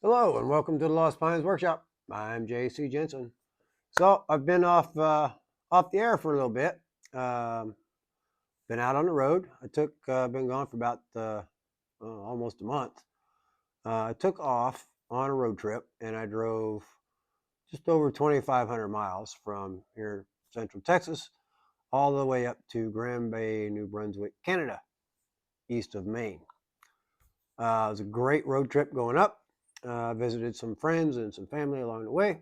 Hello and welcome to the Lost Pines Workshop. I'm J.C. Jensen. So I've been off the air for a little bit. Um, been out on the road. Been gone for about almost a month. I took off on a road trip and I drove just over 2,500 miles from here, Central Texas, all the way up to Grand Bay, New Brunswick, Canada, east of Maine. It was a great road trip going up. Visited some friends and some family along the way.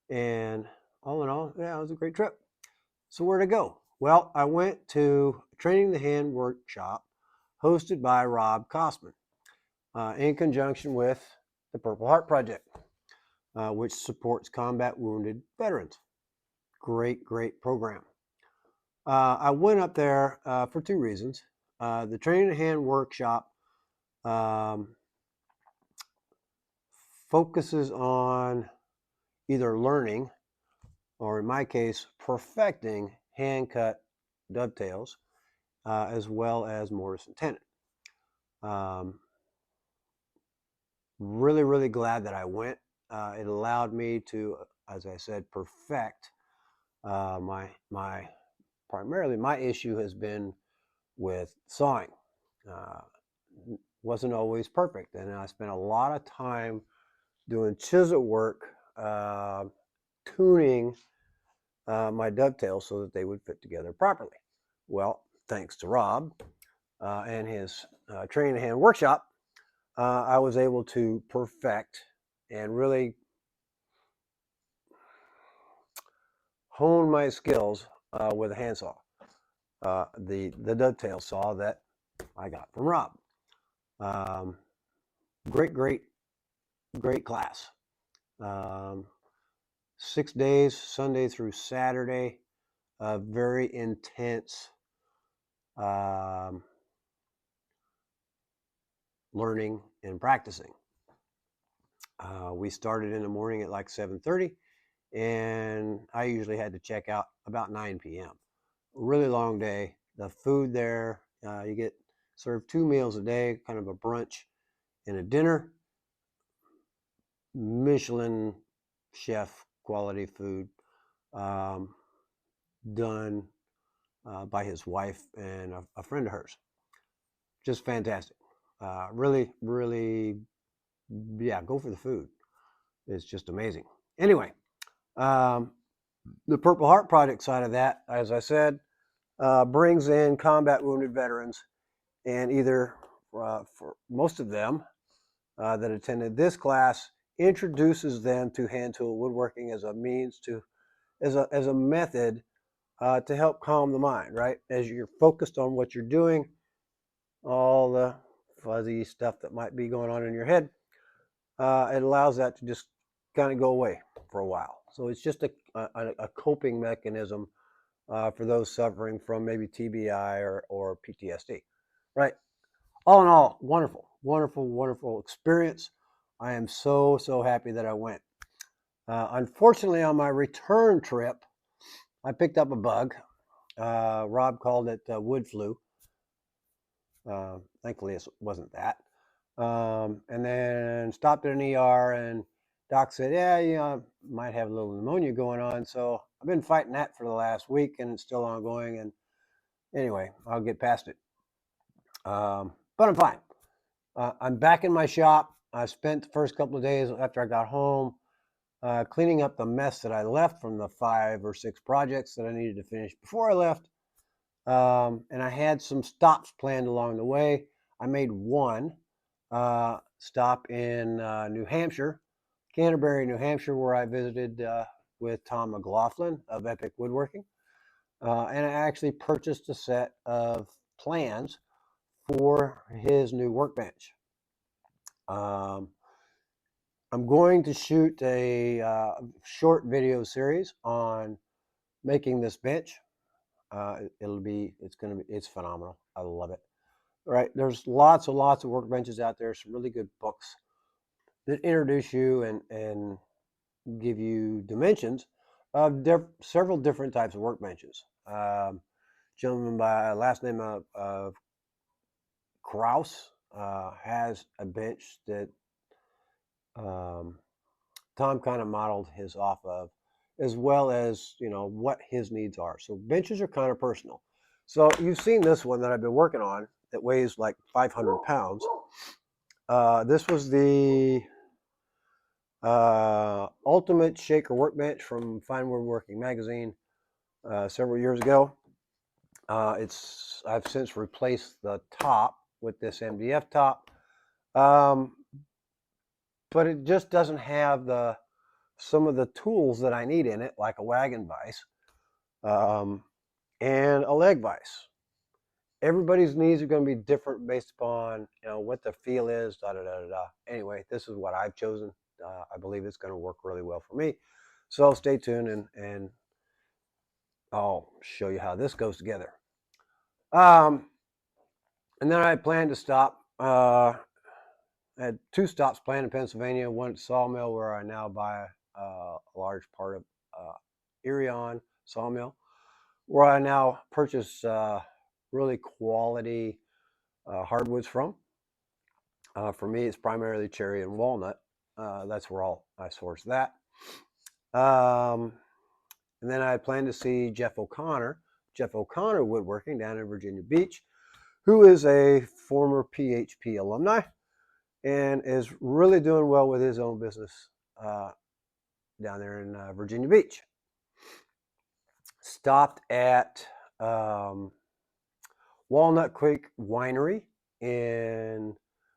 And all in all, yeah, it was a great trip. So where'd I go? Well, I went to a Training the Hand workshop hosted by Rob Cosman in conjunction with the Purple Heart Project, which supports combat wounded veterans. Great program. I went up there for two reasons. The Training the Hand workshop um, focuses on either learning or, in my case, perfecting hand-cut dovetails, as well as mortise and tenon. Really glad that I went. It allowed me to, as I said, perfect my primarily my issue has been with sawing. Uh, wasn't always perfect, and I spent a lot of time doing chisel work, tuning my dovetails so that they would fit together properly. Well, thanks to Rob and his Training the Hand workshop, I was able to perfect and really hone my skills with a handsaw, the dovetail saw that I got from Rob. Um, great class. 6 days, Sunday through Saturday, very intense learning and practicing. We started in the morning at like 7:30, and I usually had to check out about 9 p.m. Really long day. The food there, you get served 2 meals a day, kind of a brunch and a dinner. Michelin chef quality food, done by his wife and a friend of hers. Just fantastic. Really, yeah, go for the food. It's just amazing. Anyway, the Purple Heart Project side of that, as I said, brings in combat wounded veterans, and either for most of them that attended this class, introduces them to hand tool woodworking as a means to, as a method to help calm the mind, right? As you're focused on what you're doing, all the fuzzy stuff that might be going on in your head, it allows that to just kind of go away for a while. So it's just a coping mechanism for those suffering from maybe TBI or PTSD, right? All in all, wonderful experience. I am so happy that I went. Unfortunately, on my return trip, I picked up a bug. Rob called it wood flu. Thankfully, it wasn't that. And then stopped at an ER, and doc said, yeah, you might have a little pneumonia going on. So I've been fighting that for the last week, and it's still ongoing. And anyway, I'll get past it. But I'm fine. I'm back in my shop. I spent the first couple of days after I got home cleaning up the mess that I left from the 5 or 6 projects that I needed to finish before I left. And I had some stops planned along the way. I made one stop in New Hampshire, Canterbury, New Hampshire, where I visited with Tom McLaughlin of Epic Woodworking. And I actually purchased a set of plans for his new workbench. I'm going to shoot a short video series on making this bench. It's phenomenal. I love it. All right, there's lots of workbenches out there. Some really good books that introduce you and give you dimensions of several different types of workbenches. Gentleman by last name of Kraus has a bench that Tom kind of modeled his off of, as well as, you know, what his needs are. So benches are kind of personal. So you've seen this one that I've been working on that weighs like 500 pounds. This was the Ultimate Shaker Workbench from Fine Woodworking magazine several years ago. I've since replaced the top with this MDF top, but it just doesn't have some of the tools that I need in it, like a wagon vise and a leg vise. Everybody's needs are going to be different based upon, you know, what the feel is. Da da da da da. Anyway, this is what I've chosen. I believe it's going to work really well for me. So stay tuned, and I'll show you how this goes together. And then I plan to stop. I had 2 stops planned in Pennsylvania. One at Sawmill, where I now buy a large part of Irion Sawmill, where I now purchase really quality hardwoods from. For me, it's primarily cherry and walnut. That's where I source that. And then I plan to see Jeff O'Connor Woodworking down in Virginia Beach, who is a former PHP alumni and is really doing well with his own business down there in Virginia Beach. Stopped at Walnut Creek Winery in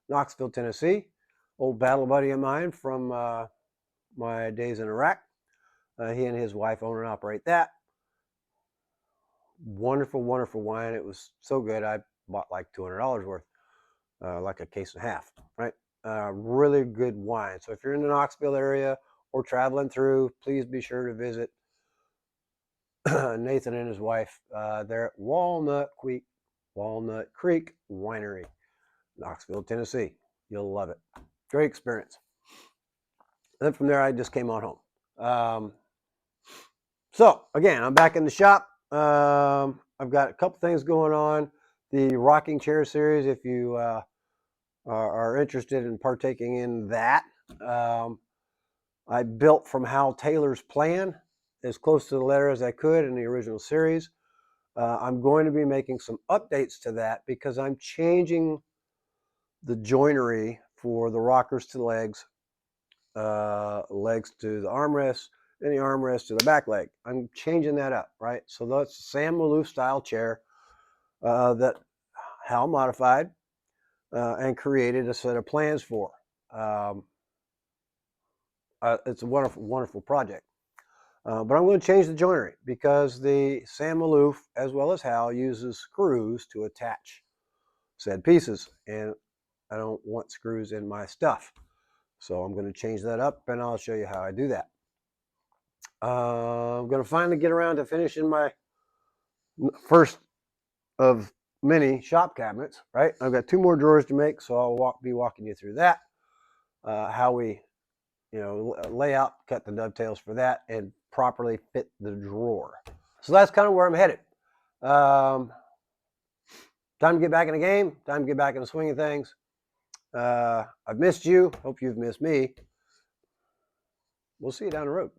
Knoxville, Tennessee. Old battle buddy of mine from my days in Iraq. He and his wife own and operate that. Wonderful, wonderful wine. It was so good, I bought like $200 worth, like a case and a half, right? Really good wine. So if you're in the Knoxville area or traveling through, please be sure to visit Nathan and his wife. They're at Walnut Creek Winery, Knoxville, Tennessee. You'll love it. Great experience. And then from there, I just came on home. So again, I'm back in the shop. I've got a couple things going on. The rocking chair series, if you are interested in partaking in that. I built from Hal Taylor's plan as close to the letter as I could in the original series. I'm going to be making some updates to that because I'm changing the joinery for the rockers to the legs, legs to the armrests, and the armrest to the back leg. I'm changing that up, right? So that's Sam Maloof style chair that Hal modified and created a set of plans for. It's a wonderful, wonderful project. But I'm going to change the joinery because the Sam Maloof, as well as Hal, uses screws to attach said pieces, and I don't want screws in my stuff. So I'm going to change that up, and I'll show you how I do that. I'm going to finally get around to finishing my first of many shop cabinets, right? I've got 2 more drawers to make, so I'll be walking you through that, how we, you know, lay out, cut the dovetails for that, and properly fit the drawer. So that's kind of where I'm headed. Time to get back in the game, time to get back in the swing of things. I've missed you. Hope you've missed me. We'll see you down the road.